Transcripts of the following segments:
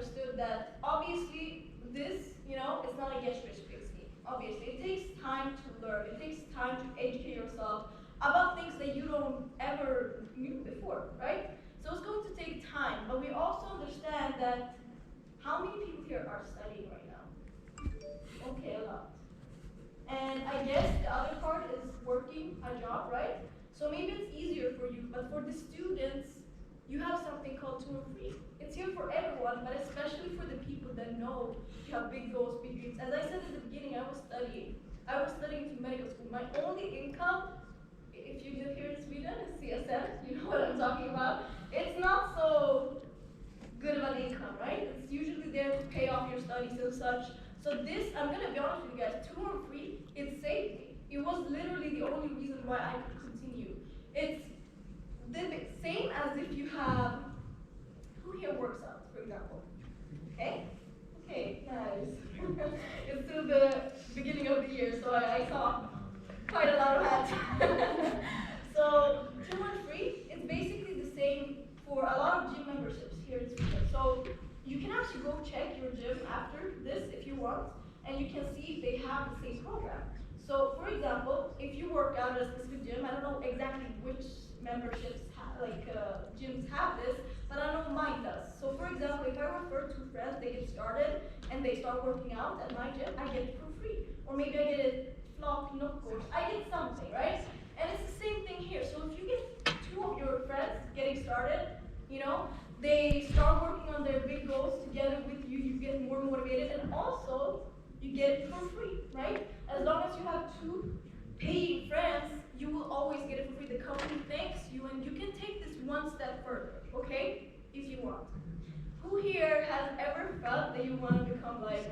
understood that obviously this, it's not a get-rich-quick scheme. Obviously, it takes time to learn. It takes time to educate yourself about things that you don't ever knew before, right? So it's going to take time, but we also understand that how many people here are studying right now? Okay, a lot. And I guess the other part is working a job, right? So maybe it's easier for you, but for the students, you have something called tour free. It's here for everyone, but especially for the people that know you have big goals, big dreams. As I said at the beginning, I was studying to medical school. My only income, if you live here in Sweden, is CSN. You know what I'm talking about. It's not so good of an income, right? It's usually there to pay off your studies and such. So this, I'm gonna be honest with you guys, tour free, it saved me. It was literally the only reason why I could continue. It's the same as if you have, who here works out, for example? Okay? Okay, nice. It's still the beginning of the year, so I saw quite a lot of hats. So, tour free, it's basically the same for a lot of gym memberships here in Sweden. So, you can actually go check your gym after this if you want, and you can see if they have the same program. So, for example, if you work out at a specific gym, I don't know exactly which memberships, gyms have this, but I know mine does. So, for example, if I refer two friends, they get started, and they start working out at my gym, I get it for free. Or maybe I get it flock knockouts. I get something, right? And it's the same thing here. So, if you get two of your friends getting started, they start working on their big goals together with you, you get more motivated, and also you get it for free, right? As long as you have two paying friends, you will always get it for free. The company thanks you, and you can take this one step further, okay? If you want. Who here has ever felt that you want to become like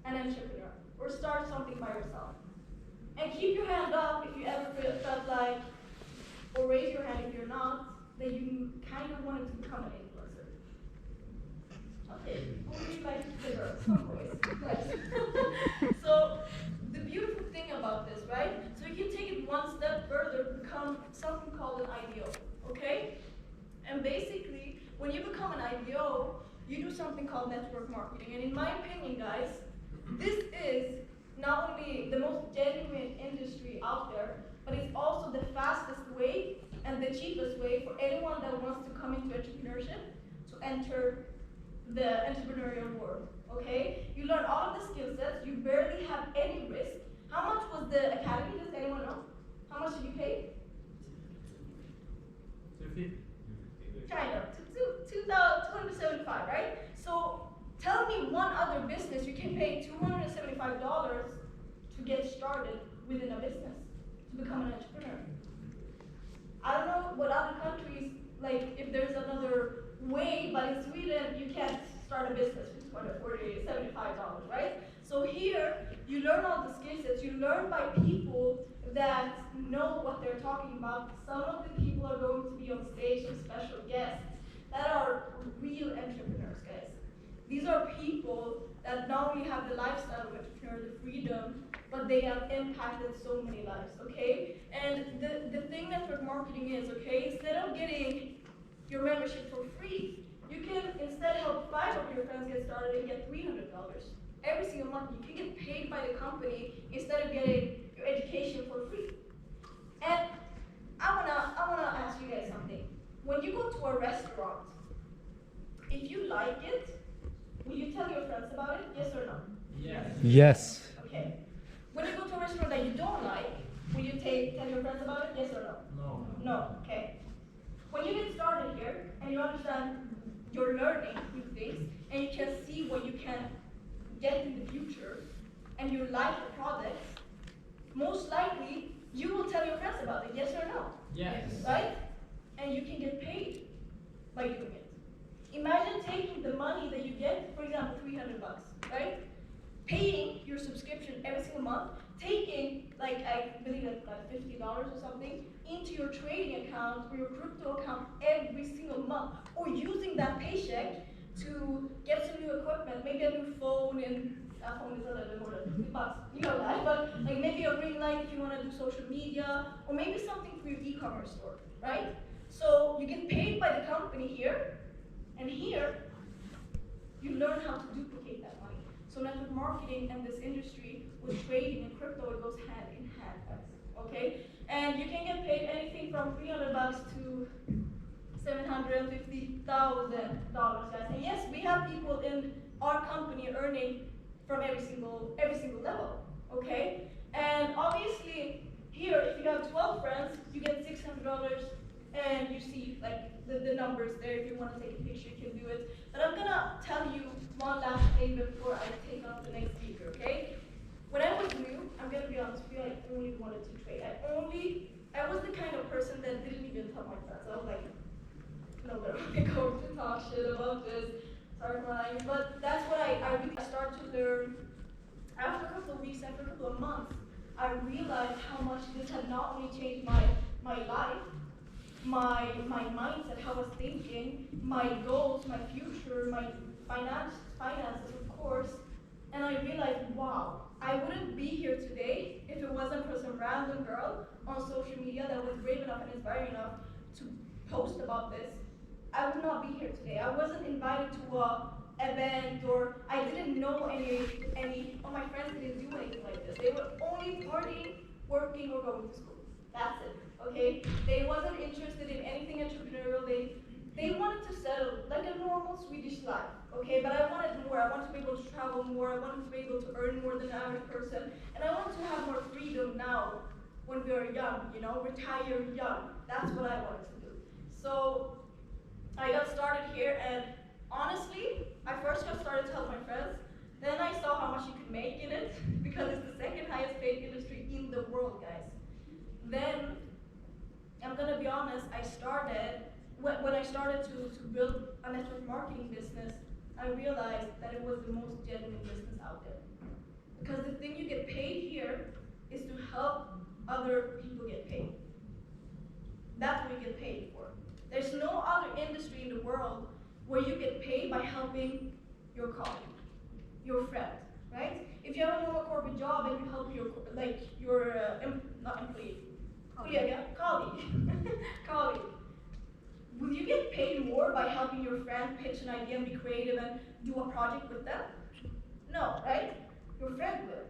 an entrepreneur or start something by yourself? And keep your hand up if you ever felt like, or raise your hand if you're not, that you kind of wanted to become an influencer. Okay, only like the girls, some boys. Nice. So the beautiful thing about this, right? So you can take it one step further, become something called an IDO, okay? And basically, when you become an IDO, you do something called network marketing. And in my opinion, guys, this is not only the most genuine industry out there, but it's also the fastest way and the cheapest way for anyone that wants to come into entrepreneurship to enter the entrepreneurial world, okay? You learn all of the skill sets, you barely have any risk. How much was the academy, does anyone know? How much did you pay? 250. Kind of, 275, right? So tell me one other business you can pay $275 to get started within a business, to become an entrepreneur. I don't know what other countries, like if there's another way, but in Sweden you can't start a business for $240, $75, right? So here you learn all the skill sets, you learn by people that know what they're talking about. Some of the people are going to be on stage, some special guests that are real entrepreneurs, guys. These are people that not only have the lifestyle of entrepreneur, the freedom, but they have impacted so many lives, okay? And the thing network marketing is, okay, instead of getting your membership for free, you can instead help 5 of your friends get started and get $300 every single month. You can get paid by the company instead of getting your education for free. And I wanna ask you guys something. When you go to a restaurant, if you like it, will you tell your friends about it? Yes or no? Yes. Yes. Okay. When you go to a restaurant that you don't like, will you tell your friends about it? Yes or no? No. No. Okay. When you get started here and you understand you're learning new things and you can see what you can get in the future and you like the products, most likely you will tell your friends about it. Yes or no? Yes. Right? And you can get paid by doing it. Imagine taking the money that you get, for example, $300, right? Paying your subscription every single month, taking, like, I believe that's like $50 or something, into your trading account or your crypto account every single month, or using that paycheck to get some new equipment, maybe a new phone, and a phone is a little bit more than $50, you know that, but like maybe a ring light if you want to do social media, or maybe something for your e-commerce store, right? So you get paid by the company here, and here, you learn how to duplicate that money. So network marketing and this industry with trading and crypto, it goes hand in hand, guys. Okay? And you can get paid anything from $300 to $750,000, guys. And yes, we have people in our company earning from every single level. Okay? And obviously, here, if you have 12 friends, you get $600, and you see like the numbers there. If you want to take a picture, you can do it. But I'm gonna tell you one last thing before I take on the next speaker, okay? When I was new, I'm gonna be honest with you, I only wanted to trade. I was the kind of person that didn't even tell my friends. I was like, no, but I'm going to talk shit about this. Sorry for lying, but that's what I really started to learn. After a couple of weeks, after a couple of months, I realized how much this had not only changed my life, my mindset, how I was thinking, my goals, my future, my finances, of course. And I realized, wow, I wouldn't be here today if it wasn't for some random girl on social media that was brave enough and inspiring enough to post about this. I would not be here today. I wasn't invited to an event, or I didn't know any of my friends didn't do anything like this. They were only partying, working, or going to school. That's it, okay? They wasn't interested in anything entrepreneurial. They wanted to settle like a normal Swedish life, okay? But I wanted more. I wanted to be able to travel more. I wanted to be able to earn more than the average person. And I wanted to have more freedom now when we are young, you know, retire young. That's what I wanted to do. So I got started here, and honestly, I first got started to help my friends. Then I saw how much you could make in it, because it's the second highest paid industry in the world, guys. Then, I'm gonna be honest, when I started to build a network marketing business, I realized that it was the most genuine business out there. Because the thing you get paid here is to help other people get paid. That's what you get paid for. There's no other industry in the world where you get paid by helping your colleague, your friend, right? If you have a normal corporate job and you help your not employee, colleague, will you get paid more by helping your friend pitch an idea and be creative and do a project with them? No, right? Your friend will.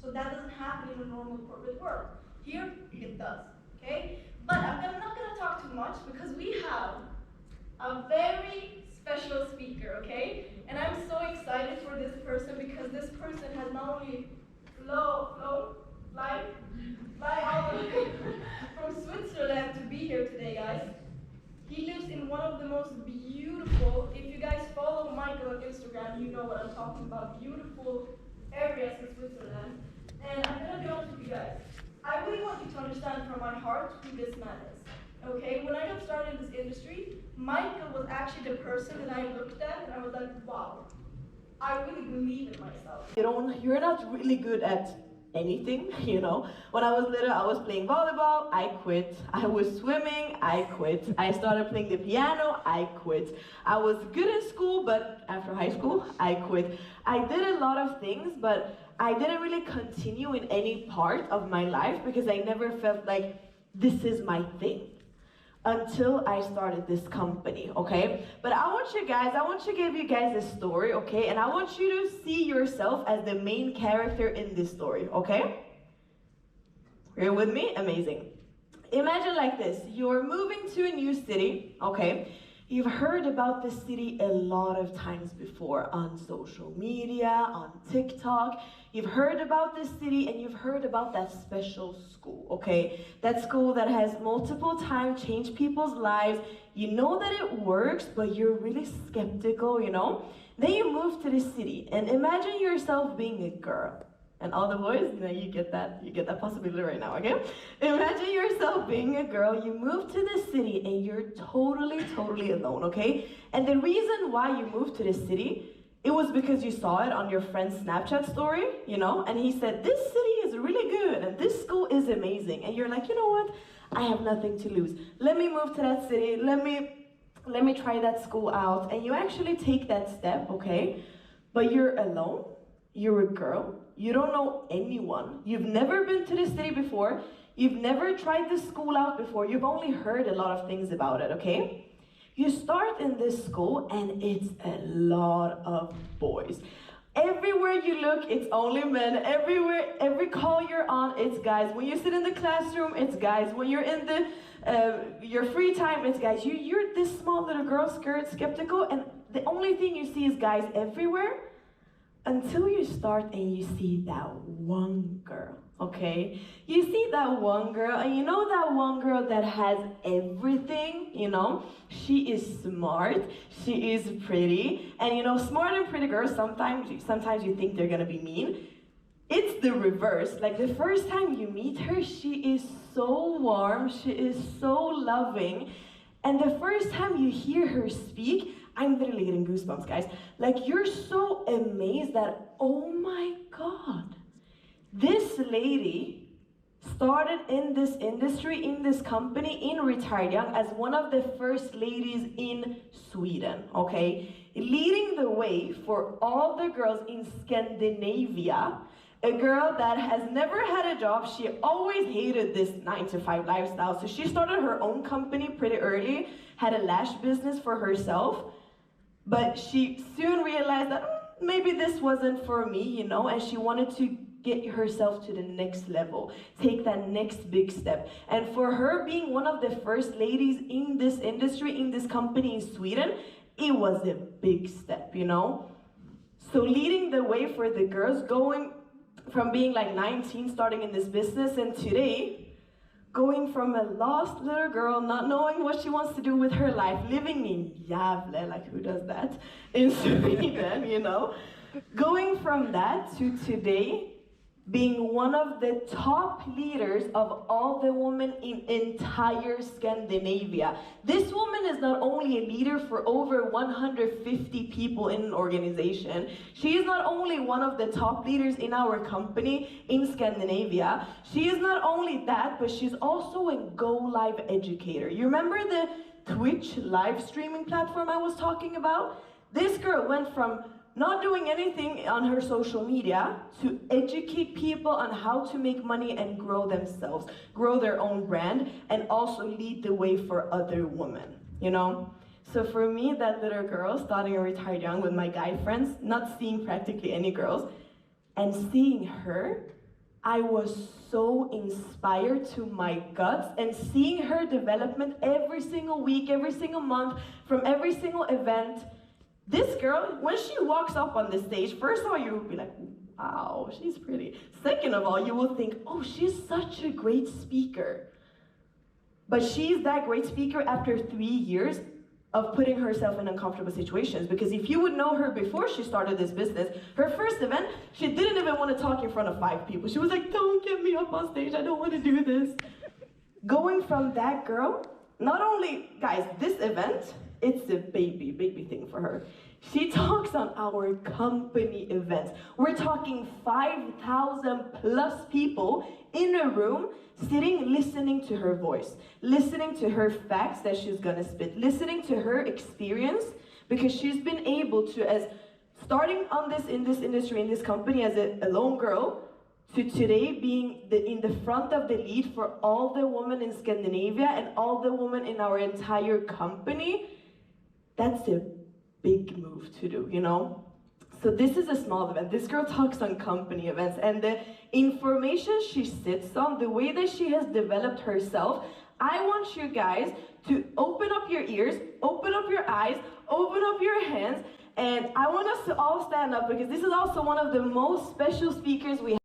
So that doesn't happen in a normal corporate world. Here, it does, okay? But I'm not gonna talk too much, because we have a very special speaker, okay? And I'm so excited for this person, because this person has not only fly all the way from Switzerland to be here today, guys. He lives in one of the most beautiful, if you guys follow Michael on Instagram, you know what I'm talking about, beautiful areas in Switzerland. And I'm gonna be honest with you guys. I really want you to understand from my heart who this man is. Okay, when I got started in this industry, Michael was actually the person that I looked at and I was like, wow, I really believe in myself. You're not really good at anything, you know. When I was little, I was playing volleyball, I quit. I was swimming, I quit. I started playing the piano, I quit. I was good in school, but after high school, I quit. I did a lot of things, but I didn't really continue in any part of my life because I never felt like this is my thing until I started this company, okay? But I want to give you guys a story, okay? And I want you to see yourself as the main character in this story, okay? You're with me? Amazing. Imagine like this. You're moving to a new city, okay? You've heard about this city a lot of times before on social media, on TikTok. You've heard about this city and you've heard about that special school, okay? That school that has multiple times changed people's lives. You know that it works, but you're really skeptical, you know? Then you move to the city and imagine yourself being a girl. And all the boys, you know, you get that possibility right now, okay? Imagine yourself being a girl, you move to the city and you're totally alone, okay? And the reason why you moved to the city, it was because you saw it on your friend's Snapchat story, you know? And he said, this city is really good and this school is amazing. And you're like, you know what? I have nothing to lose. Let me move to that city, let me try that school out. And you actually take that step, okay? But you're alone, you're a girl, you don't know anyone, you've never been to the city before, you've never tried this school out before, you've only heard a lot of things about it, okay? You start in this school and it's a lot of boys. Everywhere you look, it's only men. Everywhere, every call you're on, it's guys. When you sit in the classroom, it's guys. When you're in the your free time, it's guys. You're this small little girl, scared, skeptical, and the only thing you see is guys everywhere. Until you start and you see that one girl, okay? You see that one girl, and you know that one girl that has everything, you know? She is smart, she is pretty, and you know, smart and pretty girls, sometimes you think they're gonna be mean. It's the reverse. Like the first time you meet her, she is so warm, she is so loving, and the first time you hear her speak, I'm literally getting goosebumps, guys. Like, you're so amazed that, oh my God, this lady started in this industry, in this company, in Retied Young, as one of the first ladies in Sweden, okay? Leading the way for all the girls in Scandinavia, a girl that has never had a job. She always hated this 9-to-5 lifestyle, so she started her own company pretty early, had a lash business for herself. But she soon realized that maybe this wasn't for me, you know, and she wanted to get herself to the next level, take that next big step. And for her being one of the first ladies in this industry, in this company in Sweden, it was a big step, you know. So leading the way for the girls, going from being like 19, starting in this business, and today, going from a lost little girl, not knowing what she wants to do with her life, living in Gävle, like who does that, in Sweden, you know? Going from that to today, being one of the top leaders of all the women in entire Scandinavia. This woman is not only a leader for over 150 people in an organization, she is not only one of the top leaders in our company in Scandinavia, she is not only that, but she's also a Go Live educator. You remember the Twitch live streaming platform I was talking about? This girl went from not doing anything on her social media to educate people on how to make money and grow themselves, grow their own brand, and also lead the way for other women, you know? So for me, that little girl, starting a Retied Young with my guy friends, not seeing practically any girls, and seeing her, I was so inspired to my guts, and seeing her development every single week, every single month, from every single event. This girl, when she walks up on the stage, first of all, you will be like, wow, she's pretty. Second of all, you will think, oh, she's such a great speaker. But she's that great speaker after 3 years of putting herself in uncomfortable situations. Because if you would know her before she started this business, her first event, she didn't even want to talk in front of 5 people. She was like, don't get me up on stage, I don't want to do this. Going from that girl, not only, guys, this event, it's a baby thing for her. She talks on our company events. We're talking 5,000 plus people in a room, sitting, listening to her voice, listening to her facts that she's gonna spit, listening to her experience, because she's been able to, as starting on in this industry, in this company as a lone girl, to today being in the front of the lead for all the women in Scandinavia and all the women in our entire company. That's a big move to do, you know? So this is a small event. This girl talks on company events, and the information she sits on, the way that she has developed herself, I want you guys to open up your ears, open up your eyes, open up your hands, and I want us to all stand up, because this is also one of the most special speakers we have.